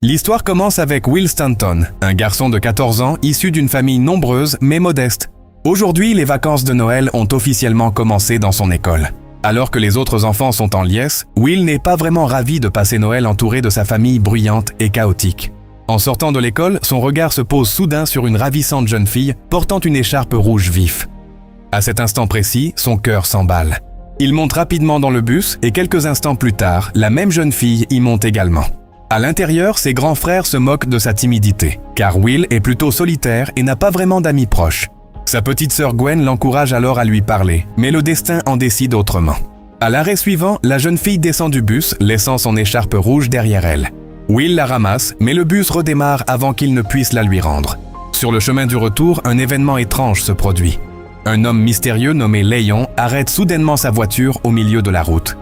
L'histoire commence avec Will Stanton, un garçon de 14 ans issu d'une famille nombreuse mais modeste. Aujourd'hui, les vacances de Noël ont officiellement commencé dans son école. Alors que les autres enfants sont en liesse, Will n'est pas vraiment ravi de passer Noël entouré de sa famille bruyante et chaotique. En sortant de l'école, son regard se pose soudain sur une ravissante jeune fille portant une écharpe rouge vif. À cet instant précis, son cœur s'emballe. Il monte rapidement dans le bus et quelques instants plus tard, la même jeune fille y monte également. À l'intérieur, ses grands frères se moquent de sa timidité, car Will est plutôt solitaire et n'a pas vraiment d'amis proches. Sa petite sœur Gwen l'encourage alors à lui parler, mais le destin en décide autrement. À l'arrêt suivant, la jeune fille descend du bus, laissant son écharpe rouge derrière elle. Will la ramasse, mais le bus redémarre avant qu'il ne puisse la lui rendre. Sur le chemin du retour, un événement étrange se produit. Un homme mystérieux nommé Léon arrête soudainement sa voiture au milieu de la route.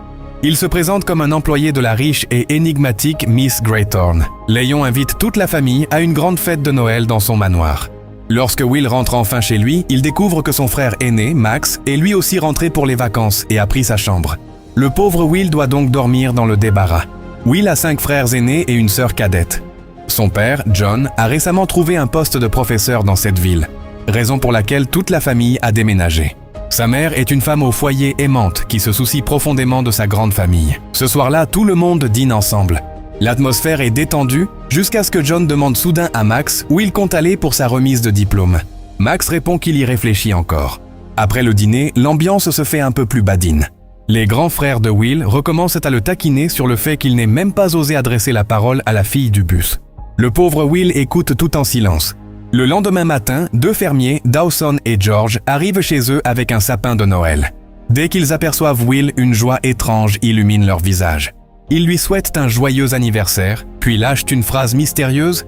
Il se présente comme un employé de la riche et énigmatique Miss Greythorn. Léon invite toute la famille à une grande fête de Noël dans son manoir. Lorsque Will rentre enfin chez lui, il découvre que son frère aîné, Max, est lui aussi rentré pour les vacances et a pris sa chambre. Le pauvre Will doit donc dormir dans le débarras. Will a 5 frères aînés et une sœur cadette. Son père, John, a récemment trouvé un poste de professeur dans cette ville, raison pour laquelle toute la famille a déménagé. Sa mère est une femme au foyer aimante qui se soucie profondément de sa grande famille. Ce soir-là, tout le monde dîne ensemble. L'atmosphère est détendue jusqu'à ce que John demande soudain à Max où il compte aller pour sa remise de diplôme. Max répond qu'il y réfléchit encore. Après le dîner, l'ambiance se fait un peu plus badine. Les grands frères de Will recommencent à le taquiner sur le fait qu'il n'ait même pas osé adresser la parole à la fille du bus. Le pauvre Will écoute tout en silence. Le lendemain matin, 2 fermiers, Dawson et George, arrivent chez eux avec un sapin de Noël. Dès qu'ils aperçoivent Will, une joie étrange illumine leur visage. Ils lui souhaitent un joyeux anniversaire, puis lâchent une phrase mystérieuse.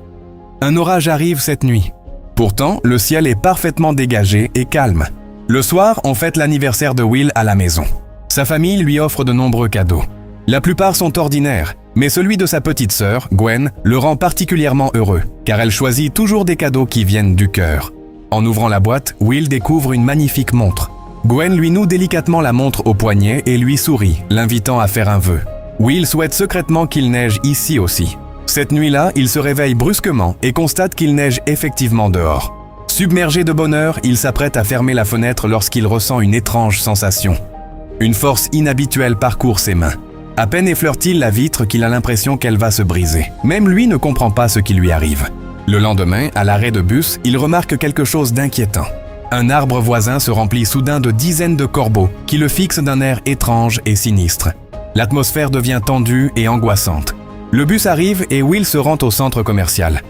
Un orage arrive cette nuit. Pourtant, le ciel est parfaitement dégagé et calme. Le soir, on fête l'anniversaire de Will à la maison. Sa famille lui offre de nombreux cadeaux. La plupart sont ordinaires, mais celui de sa petite sœur, Gwen, le rend particulièrement heureux, car elle choisit toujours des cadeaux qui viennent du cœur. En ouvrant la boîte, Will découvre une magnifique montre. Gwen lui noue délicatement la montre au poignet et lui sourit, l'invitant à faire un vœu. Will souhaite secrètement qu'il neige ici aussi. Cette nuit-là, il se réveille brusquement et constate qu'il neige effectivement dehors. Submergé de bonheur, il s'apprête à fermer la fenêtre lorsqu'il ressent une étrange sensation. Une force inhabituelle parcourt ses mains. À peine effleure-t-il la vitre qu'il a l'impression qu'elle va se briser. Même lui ne comprend pas ce qui lui arrive. Le lendemain, à l'arrêt de bus, il remarque quelque chose d'inquiétant. Un arbre voisin se remplit soudain de dizaines de corbeaux qui le fixent d'un air étrange et sinistre. L'atmosphère devient tendue et angoissante. Le bus arrive et Will se rend au centre commercial.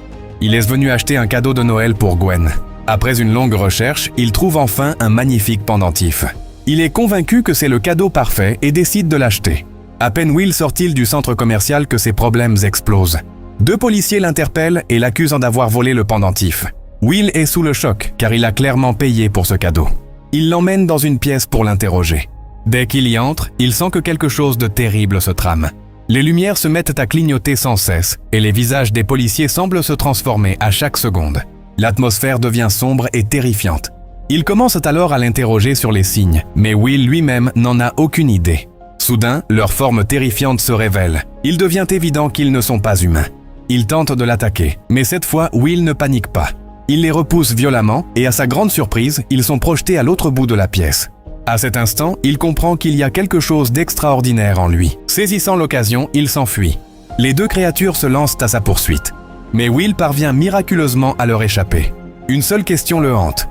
Il est venu acheter un cadeau de Noël pour Gwen. Après une longue recherche, il trouve enfin un magnifique pendentif. Il est convaincu que c'est le cadeau parfait et décide de l'acheter. À peine Will sort-il du centre commercial que ses problèmes explosent. 2 policiers l'interpellent et l'accusent d'avoir volé le pendentif. Will est sous le choc car il a clairement payé pour ce cadeau. Il l'emmène dans une pièce pour l'interroger. Dès qu'il y entre, il sent que quelque chose de terrible se trame. Les lumières se mettent à clignoter sans cesse et les visages des policiers semblent se transformer à chaque seconde. L'atmosphère devient sombre et terrifiante. Ils commencent alors à l'interroger sur les signes, mais Will lui-même n'en a aucune idée. Soudain, leur forme terrifiante se révèle. Il devient évident qu'ils ne sont pas humains. Ils tentent de l'attaquer, mais cette fois, Will ne panique pas. Il les repousse violemment et à sa grande surprise, ils sont projetés à l'autre bout de la pièce. À cet instant, il comprend qu'il y a quelque chose d'extraordinaire en lui. Saisissant l'occasion, il s'enfuit. Les 2 créatures se lancent à sa poursuite. Mais Will parvient miraculeusement à leur échapper. Une seule question le hante.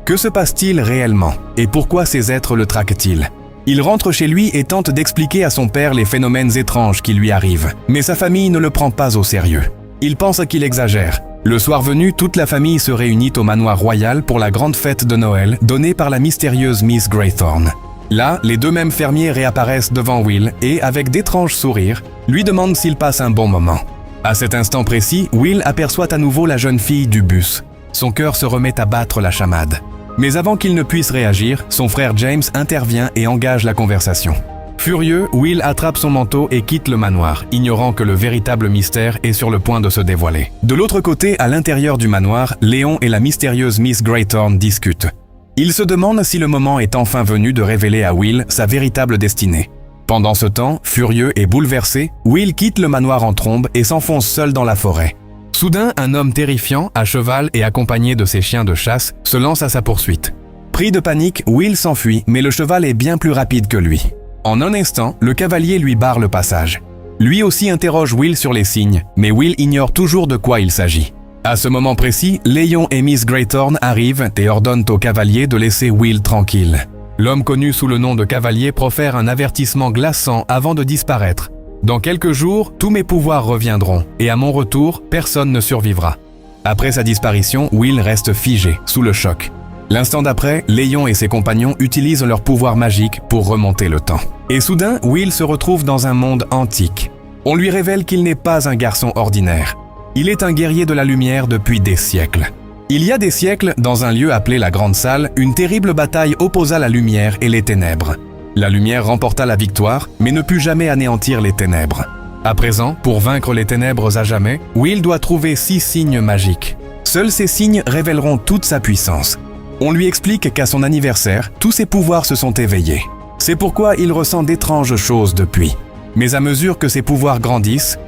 Que se passe-t-il réellement et pourquoi ces êtres le traquent-ils ? Il rentre chez lui et tente d'expliquer à son père les phénomènes étranges qui lui arrivent. Mais sa famille ne le prend pas au sérieux. Il pense qu'il exagère. Le soir venu, toute la famille se réunit au manoir royal pour la grande fête de Noël donnée par la mystérieuse Miss Greythorn. Là, les 2 mêmes fermiers réapparaissent devant Will et, avec d'étranges sourires, lui demandent s'il passe un bon moment. À cet instant précis, Will aperçoit à nouveau la jeune fille du bus. Son cœur se remet à battre la chamade. Mais avant qu'il ne puisse réagir, son frère James intervient et engage la conversation. Furieux, Will attrape son manteau et quitte le manoir, ignorant que le véritable mystère est sur le point de se dévoiler. De l'autre côté, à l'intérieur du manoir, Léon et la mystérieuse Miss Greythorn discutent. Ils se demandent si le moment est enfin venu de révéler à Will sa véritable destinée. Pendant ce temps, furieux et bouleversé, Will quitte le manoir en trombe et s'enfonce seul dans la forêt. Soudain, un homme terrifiant, à cheval et accompagné de ses chiens de chasse, se lance à sa poursuite. Pris de panique, Will s'enfuit, mais le cheval est bien plus rapide que lui. En un instant, le cavalier lui barre le passage. Lui aussi interroge Will sur les signes, mais Will ignore toujours de quoi il s'agit. À ce moment précis, Léon et Miss Greythorn arrivent et ordonnent au cavalier de laisser Will tranquille. L'homme connu sous le nom de cavalier profère un avertissement glaçant avant de disparaître. Dans quelques jours, tous mes pouvoirs reviendront, et à mon retour, personne ne survivra. Après sa disparition, Will reste figé, sous le choc. L'instant d'après, Léon et ses compagnons utilisent leur pouvoir magique pour remonter le temps. Et soudain, Will se retrouve dans un monde antique. On lui révèle qu'il n'est pas un garçon ordinaire. Il est un guerrier de la lumière depuis des siècles. Il y a des siècles, dans un lieu appelé la Grande Salle, une terrible bataille opposa la lumière et les ténèbres. La lumière remporta la victoire, mais ne put jamais anéantir les ténèbres. À présent, pour vaincre les ténèbres à jamais, Will doit trouver 6 signes magiques. Seuls ces signes révéleront toute sa puissance. On lui explique qu'à son anniversaire, tous ses pouvoirs se sont éveillés. C'est pourquoi il ressent d'étranges choses depuis. Mais à mesure que ses pouvoirs grandissent,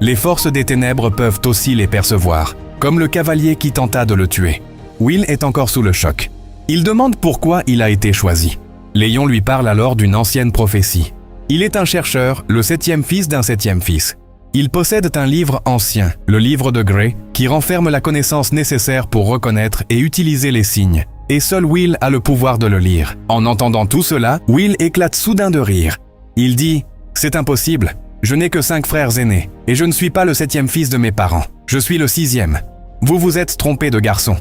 les forces des ténèbres peuvent aussi les percevoir, comme le cavalier qui tenta de le tuer. Will est encore sous le choc. Il demande pourquoi il a été choisi. Léon lui parle alors d'une ancienne prophétie. Il est un chercheur, le 7e fils d'un 7e fils. Il possède un livre ancien, le livre de Grey, qui renferme la connaissance nécessaire pour reconnaître et utiliser les signes. Et seul Will a le pouvoir de le lire. En entendant tout cela, Will éclate soudain de rire. Il dit « C'est impossible. Je n'ai que 5 frères aînés, et je ne suis pas le 7e fils de mes parents. Je suis le 6e. Vous vous êtes trompé de garçon. »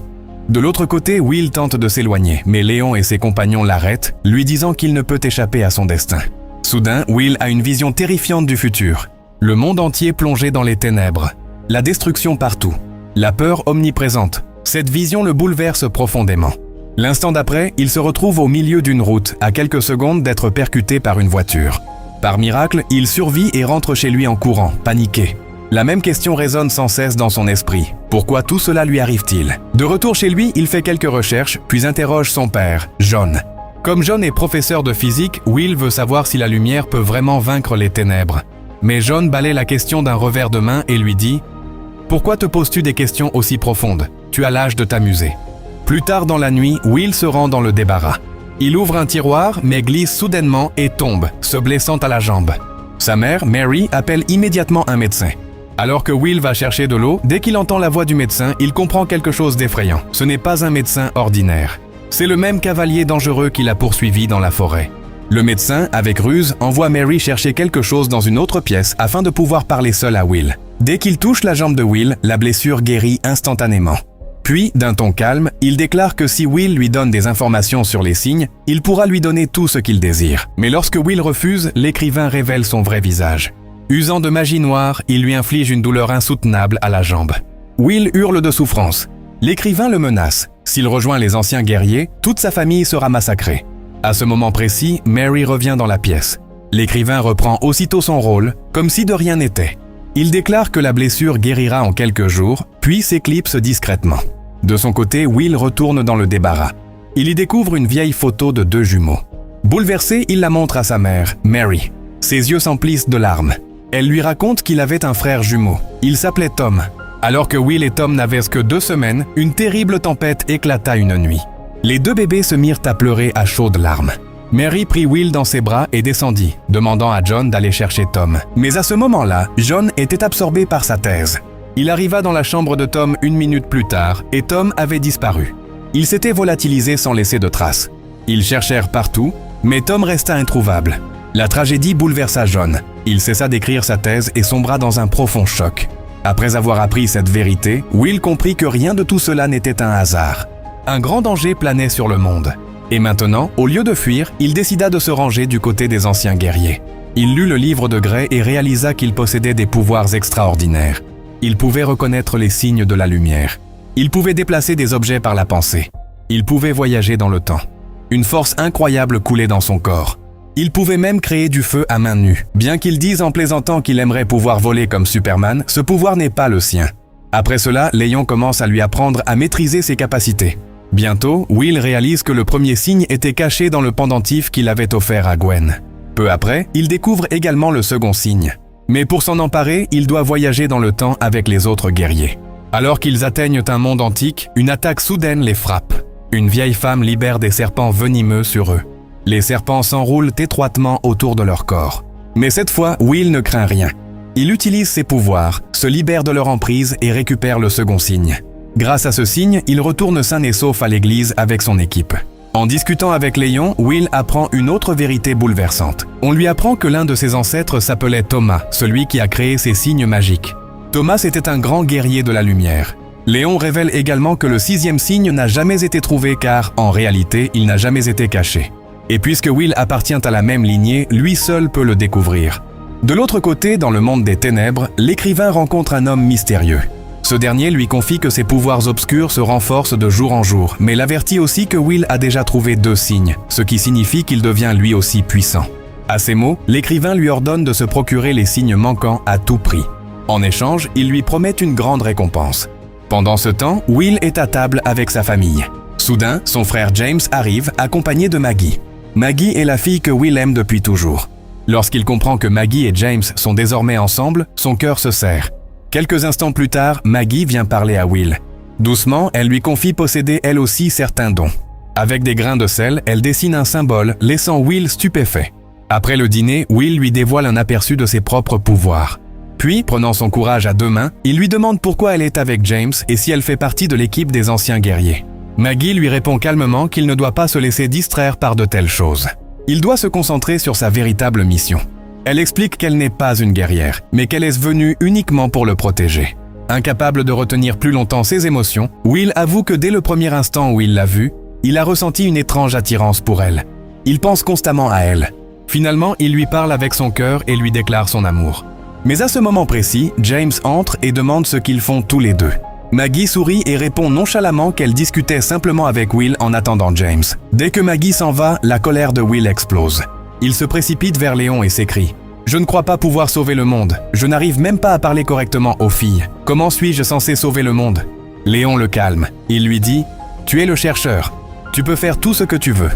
De l'autre côté, Will tente de s'éloigner, mais Léon et ses compagnons l'arrêtent, lui disant qu'il ne peut échapper à son destin. Soudain, Will a une vision terrifiante du futur. Le monde entier plongé dans les ténèbres. La destruction partout. La peur omniprésente. Cette vision le bouleverse profondément. L'instant d'après, il se retrouve au milieu d'une route, à quelques secondes d'être percuté par une voiture. Par miracle, il survit et rentre chez lui en courant, paniqué. La même question résonne sans cesse dans son esprit. Pourquoi tout cela lui arrive-t-il? De retour chez lui, il fait quelques recherches, puis interroge son père, John. Comme John est professeur de physique, Will veut savoir si la lumière peut vraiment vaincre les ténèbres. Mais John balaie la question d'un revers de main et lui dit « Pourquoi te poses-tu des questions aussi profondes? Tu as l'âge de t'amuser. » Plus tard dans la nuit, Will se rend dans le débarras. Il ouvre un tiroir, mais glisse soudainement et tombe, se blessant à la jambe. Sa mère, Mary, appelle immédiatement un médecin. Alors que Will va chercher de l'eau, dès qu'il entend la voix du médecin, il comprend quelque chose d'effrayant. Ce n'est pas un médecin ordinaire. C'est le même cavalier dangereux qui l'a poursuivi dans la forêt. Le médecin, avec ruse, envoie Mary chercher quelque chose dans une autre pièce afin de pouvoir parler seul à Will. Dès qu'il touche la jambe de Will, la blessure guérit instantanément. Puis, d'un ton calme, il déclare que si Will lui donne des informations sur les signes, il pourra lui donner tout ce qu'il désire. Mais lorsque Will refuse, l'écrivain révèle son vrai visage. Usant de magie noire, il lui inflige une douleur insoutenable à la jambe. Will hurle de souffrance. L'écrivain le menace. S'il rejoint les anciens guerriers, toute sa famille sera massacrée. À ce moment précis, Mary revient dans la pièce. L'écrivain reprend aussitôt son rôle, comme si de rien n'était. Il déclare que la blessure guérira en quelques jours, puis s'éclipse discrètement. De son côté, Will retourne dans le débarras. Il y découvre une vieille photo de 2 jumeaux. Bouleversé, il la montre à sa mère, Mary. Ses yeux s'emplissent de larmes. Elle lui raconte qu'il avait un frère jumeau. Il s'appelait Tom. Alors que Will et Tom n'avaient que 2 semaines, une terrible tempête éclata une nuit. Les 2 bébés se mirent à pleurer à chaudes larmes. Mary prit Will dans ses bras et descendit, demandant à John d'aller chercher Tom. Mais à ce moment-là, John était absorbé par sa thèse. Il arriva dans la chambre de Tom 1 minute plus tard et Tom avait disparu. Il s'était volatilisé sans laisser de traces. Ils cherchèrent partout, mais Tom resta introuvable. La tragédie bouleversa John. Il cessa d'écrire sa thèse et sombra dans un profond choc. Après avoir appris cette vérité, Will comprit que rien de tout cela n'était un hasard. Un grand danger planait sur le monde. Et maintenant, au lieu de fuir, il décida de se ranger du côté des anciens guerriers. Il lut le livre de Grey et réalisa qu'il possédait des pouvoirs extraordinaires. Il pouvait reconnaître les signes de la lumière. Il pouvait déplacer des objets par la pensée. Il pouvait voyager dans le temps. Une force incroyable coulait dans son corps. Il pouvait même créer du feu à main nue. Bien qu'il dise en plaisantant qu'il aimerait pouvoir voler comme Superman, ce pouvoir n'est pas le sien. Après cela, Léon commence à lui apprendre à maîtriser ses capacités. Bientôt, Will réalise que le premier signe était caché dans le pendentif qu'il avait offert à Gwen. Peu après, il découvre également le second signe. Mais pour s'en emparer, il doit voyager dans le temps avec les autres guerriers. Alors qu'ils atteignent un monde antique, une attaque soudaine les frappe. Une vieille femme libère des serpents venimeux sur eux. Les serpents s'enroulent étroitement autour de leur corps. Mais cette fois, Will ne craint rien. Il utilise ses pouvoirs, se libère de leur emprise et récupère le second signe. Grâce à ce signe, il retourne sain et sauf à l'église avec son équipe. En discutant avec Léon, Will apprend une autre vérité bouleversante. On lui apprend que l'un de ses ancêtres s'appelait Thomas, celui qui a créé ces signes magiques. Thomas était un grand guerrier de la lumière. Léon révèle également que le 6e signe n'a jamais été trouvé car, en réalité, il n'a jamais été caché. Et puisque Will appartient à la même lignée, lui seul peut le découvrir. De l'autre côté, dans le monde des ténèbres, l'écrivain rencontre un homme mystérieux. Ce dernier lui confie que ses pouvoirs obscurs se renforcent de jour en jour, mais l'avertit aussi que Will a déjà trouvé 2 signes, ce qui signifie qu'il devient lui aussi puissant. À ces mots, l'écrivain lui ordonne de se procurer les signes manquants à tout prix. En échange, il lui promet une grande récompense. Pendant ce temps, Will est à table avec sa famille. Soudain, son frère James arrive, accompagné de Maggie. Maggie est la fille que Will aime depuis toujours. Lorsqu'il comprend que Maggie et James sont désormais ensemble, son cœur se serre. Quelques instants plus tard, Maggie vient parler à Will. Doucement, elle lui confie posséder elle aussi certains dons. Avec des grains de sel, elle dessine un symbole, laissant Will stupéfait. Après le dîner, Will lui dévoile un aperçu de ses propres pouvoirs. Puis, prenant son courage à 2 mains, il lui demande pourquoi elle est avec James et si elle fait partie de l'équipe des anciens guerriers. Maggie lui répond calmement qu'il ne doit pas se laisser distraire par de telles choses. Il doit se concentrer sur sa véritable mission. Elle explique qu'elle n'est pas une guerrière, mais qu'elle est venue uniquement pour le protéger. Incapable de retenir plus longtemps ses émotions, Will avoue que dès le premier instant où il l'a vue, il a ressenti une étrange attirance pour elle. Il pense constamment à elle. Finalement, il lui parle avec son cœur et lui déclare son amour. Mais à ce moment précis, James entre et demande ce qu'ils font tous les deux. Maggie sourit et répond nonchalamment qu'elle discutait simplement avec Will en attendant James. Dès que Maggie s'en va, la colère de Will explose. Il se précipite vers Léon et s'écrie « Je ne crois pas pouvoir sauver le monde. Je n'arrive même pas à parler correctement aux filles. Comment suis-je censé sauver le monde ?» Léon le calme. Il lui dit « Tu es le chercheur. Tu peux faire tout ce que tu veux. »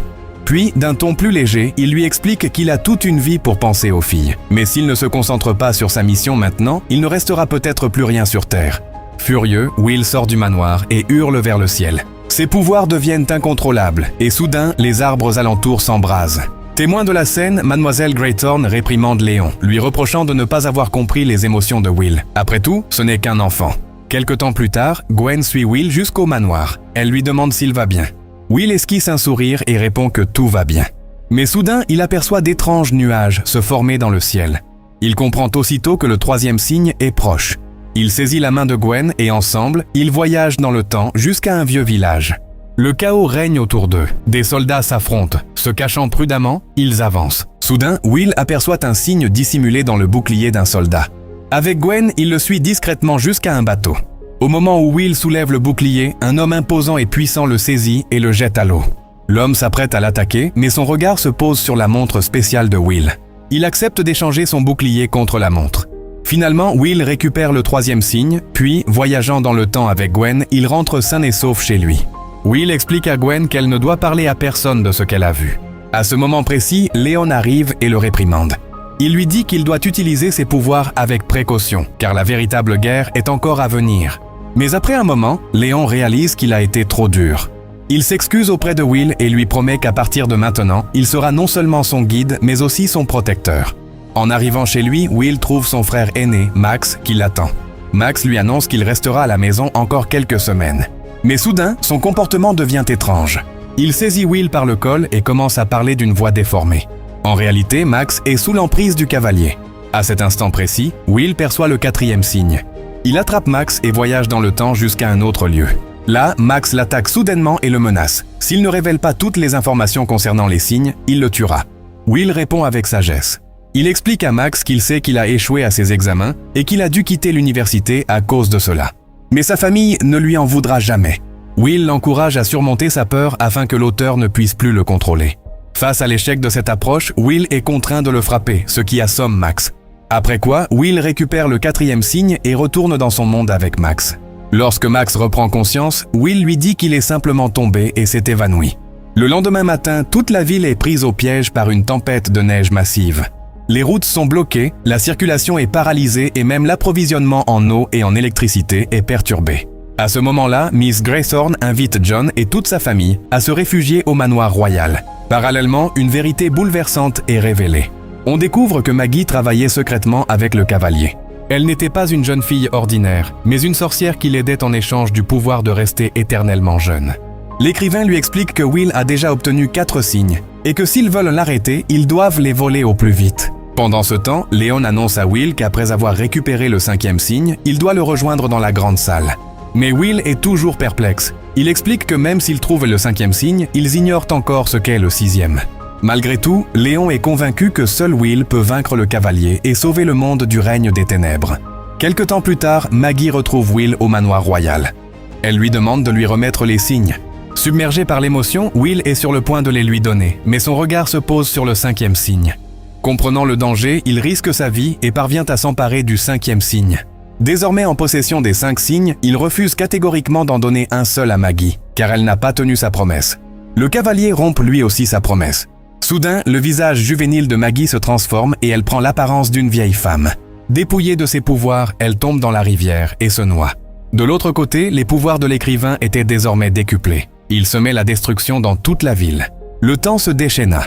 Puis, d'un ton plus léger, il lui explique qu'il a toute une vie pour penser aux filles. Mais s'il ne se concentre pas sur sa mission maintenant, il ne restera peut-être plus rien sur Terre. Furieux, Will sort du manoir et hurle vers le ciel. Ses pouvoirs deviennent incontrôlables et soudain, les arbres alentours s'embrasent. Témoin de la scène, Mademoiselle Greythorn réprimande Léon, lui reprochant de ne pas avoir compris les émotions de Will. Après tout, ce n'est qu'un enfant. Quelque temps plus tard, Gwen suit Will jusqu'au manoir. Elle lui demande s'il va bien. Will esquisse un sourire et répond que tout va bien. Mais soudain, il aperçoit d'étranges nuages se former dans le ciel. Il comprend aussitôt que le 3e signe est proche. Il saisit la main de Gwen et ensemble, ils voyagent dans le temps jusqu'à un vieux village. Le chaos règne autour d'eux. Des soldats s'affrontent. Se cachant prudemment, ils avancent. Soudain, Will aperçoit un signe dissimulé dans le bouclier d'un soldat. Avec Gwen, il le suit discrètement jusqu'à un bateau. Au moment où Will soulève le bouclier, un homme imposant et puissant le saisit et le jette à l'eau. L'homme s'apprête à l'attaquer, mais son regard se pose sur la montre spéciale de Will. Il accepte d'échanger son bouclier contre la montre. Finalement, Will récupère le 3e signe, puis, voyageant dans le temps avec Gwen, il rentre sain et sauf chez lui. Will explique à Gwen qu'elle ne doit parler à personne de ce qu'elle a vu. À ce moment précis, Léon arrive et le réprimande. Il lui dit qu'il doit utiliser ses pouvoirs avec précaution, car la véritable guerre est encore à venir. Mais après un moment, Léon réalise qu'il a été trop dur. Il s'excuse auprès de Will et lui promet qu'à partir de maintenant, il sera non seulement son guide, mais aussi son protecteur. En arrivant chez lui, Will trouve son frère aîné, Max, qui l'attend. Max lui annonce qu'il restera à la maison encore quelques semaines. Mais soudain, son comportement devient étrange. Il saisit Will par le col et commence à parler d'une voix déformée. En réalité, Max est sous l'emprise du cavalier. À cet instant précis, Will perçoit le 4e signe. Il attrape Max et voyage dans le temps jusqu'à un autre lieu. Là, Max l'attaque soudainement et le menace. S'il ne révèle pas toutes les informations concernant les signes, il le tuera. Will répond avec sagesse. Il explique à Max qu'il sait qu'il a échoué à ses examens et qu'il a dû quitter l'université à cause de cela. Mais sa famille ne lui en voudra jamais. Will l'encourage à surmonter sa peur afin que l'auteur ne puisse plus le contrôler. Face à l'échec de cette approche, Will est contraint de le frapper, ce qui assomme Max. Après quoi, Will récupère le 4e signe et retourne dans son monde avec Max. Lorsque Max reprend conscience, Will lui dit qu'il est simplement tombé et s'est évanoui. Le lendemain matin, toute la ville est prise au piège par une tempête de neige massive. Les routes sont bloquées, la circulation est paralysée et même l'approvisionnement en eau et en électricité est perturbé. À ce moment-là, Miss Graythorne invite John et toute sa famille à se réfugier au manoir royal. Parallèlement, une vérité bouleversante est révélée. On découvre que Maggie travaillait secrètement avec le cavalier. Elle n'était pas une jeune fille ordinaire, mais une sorcière qui l'aidait en échange du pouvoir de rester éternellement jeune. L'écrivain lui explique que Will a déjà obtenu 4 signes, et que s'ils veulent l'arrêter, ils doivent les voler au plus vite. Pendant ce temps, Léon annonce à Will qu'après avoir récupéré le 5e signe, il doit le rejoindre dans la grande salle. Mais Will est toujours perplexe. Il explique que même s'ils trouvent le 5e signe, ils ignorent encore ce qu'est le 6e. Malgré tout, Léon est convaincu que seul Will peut vaincre le cavalier et sauver le monde du règne des ténèbres. Quelque temps plus tard, Maggie retrouve Will au manoir royal. Elle lui demande de lui remettre les signes. Submergé par l'émotion, Will est sur le point de les lui donner, mais son regard se pose sur le 5e signe. Comprenant le danger, il risque sa vie et parvient à s'emparer du 5e signe. Désormais en possession des 5 signes, il refuse catégoriquement d'en donner un seul à Maggie, car elle n'a pas tenu sa promesse. Le cavalier rompt lui aussi sa promesse. Soudain, le visage juvénile de Maggie se transforme et elle prend l'apparence d'une vieille femme. Dépouillée de ses pouvoirs, elle tombe dans la rivière et se noie. De l'autre côté, les pouvoirs de l'écrivain étaient désormais décuplés. Il semait la destruction dans toute la ville. Le temps se déchaîna.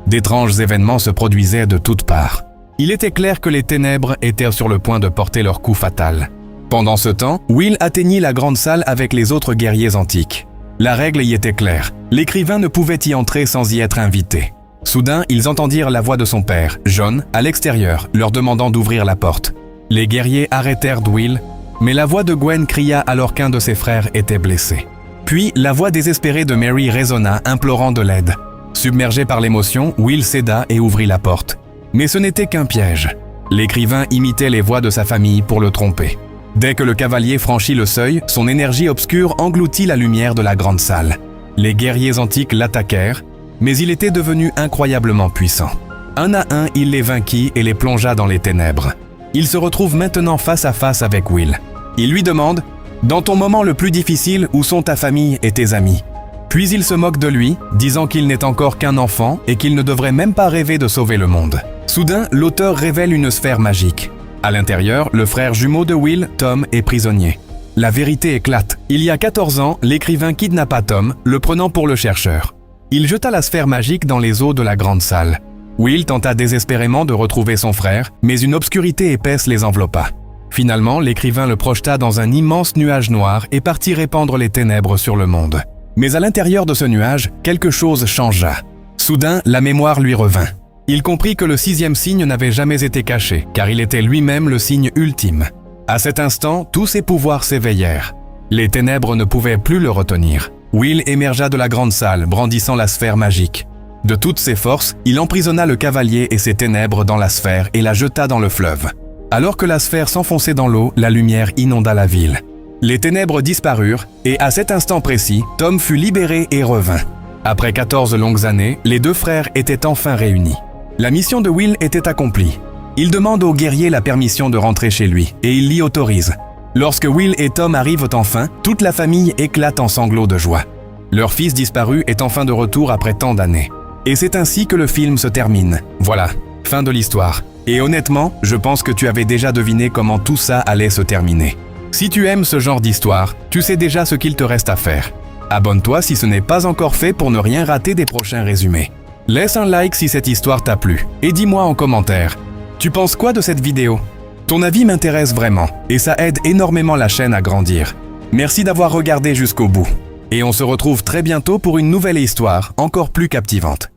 D'étranges événements se produisaient de toutes parts. Il était clair que les ténèbres étaient sur le point de porter leur coup fatal. Pendant ce temps, Will atteignit la grande salle avec les autres guerriers antiques. La règle y était claire. L'écrivain ne pouvait y entrer sans y être invité. Soudain, ils entendirent la voix de son père, John, à l'extérieur, leur demandant d'ouvrir la porte. Les guerriers arrêtèrent Will, mais la voix de Gwen cria alors qu'un de ses frères était blessé. Puis, la voix désespérée de Mary résonna, implorant de l'aide. Submergé par l'émotion, Will céda et ouvrit la porte. Mais ce n'était qu'un piège. L'écrivain imitait les voix de sa famille pour le tromper. Dès que le cavalier franchit le seuil, son énergie obscure engloutit la lumière de la grande salle. Les guerriers antiques l'attaquèrent, mais il était devenu incroyablement puissant. Un à un, il les vainquit et les plongea dans les ténèbres. Il se retrouve maintenant face à face avec Will. Il lui demande « Dans ton moment le plus difficile, où sont ta famille et tes amis ?» Puis il se moque de lui, disant qu'il n'est encore qu'un enfant et qu'il ne devrait même pas rêver de sauver le monde. Soudain, l'auteur révèle une sphère magique. À l'intérieur, le frère jumeau de Will, Tom, est prisonnier. La vérité éclate. Il y a 14 ans, l'écrivain kidnappa Tom, le prenant pour le chercheur. Il jeta la sphère magique dans les eaux de la grande salle. Will tenta désespérément de retrouver son frère, mais une obscurité épaisse les enveloppa. Finalement, l'écrivain le projeta dans un immense nuage noir et partit répandre les ténèbres sur le monde. Mais à l'intérieur de ce nuage, quelque chose changea. Soudain, la mémoire lui revint. Il comprit que le 6e signe n'avait jamais été caché, car il était lui-même le signe ultime. À cet instant, tous ses pouvoirs s'éveillèrent. Les ténèbres ne pouvaient plus le retenir. Will émergea de la grande salle, brandissant la sphère magique. De toutes ses forces, il emprisonna le cavalier et ses ténèbres dans la sphère et la jeta dans le fleuve. Alors que la sphère s'enfonçait dans l'eau, la lumière inonda la ville. Les ténèbres disparurent, et à cet instant précis, Tom fut libéré et revint. Après 14 longues années, les 2 frères étaient enfin réunis. La mission de Will était accomplie. Il demande au guerrier la permission de rentrer chez lui, et il l'y autorise. Lorsque Will et Tom arrivent enfin, toute la famille éclate en sanglots de joie. Leur fils disparu est enfin de retour après tant d'années. Et c'est ainsi que le film se termine. Voilà, fin de l'histoire. Et honnêtement, je pense que tu avais déjà deviné comment tout ça allait se terminer. Si tu aimes ce genre d'histoire, tu sais déjà ce qu'il te reste à faire. Abonne-toi si ce n'est pas encore fait pour ne rien rater des prochains résumés. Laisse un like si cette histoire t'a plu, et dis-moi en commentaire. Tu penses quoi de cette vidéo? Ton avis m'intéresse vraiment, et ça aide énormément la chaîne à grandir. Merci d'avoir regardé jusqu'au bout. Et on se retrouve très bientôt pour une nouvelle histoire encore plus captivante.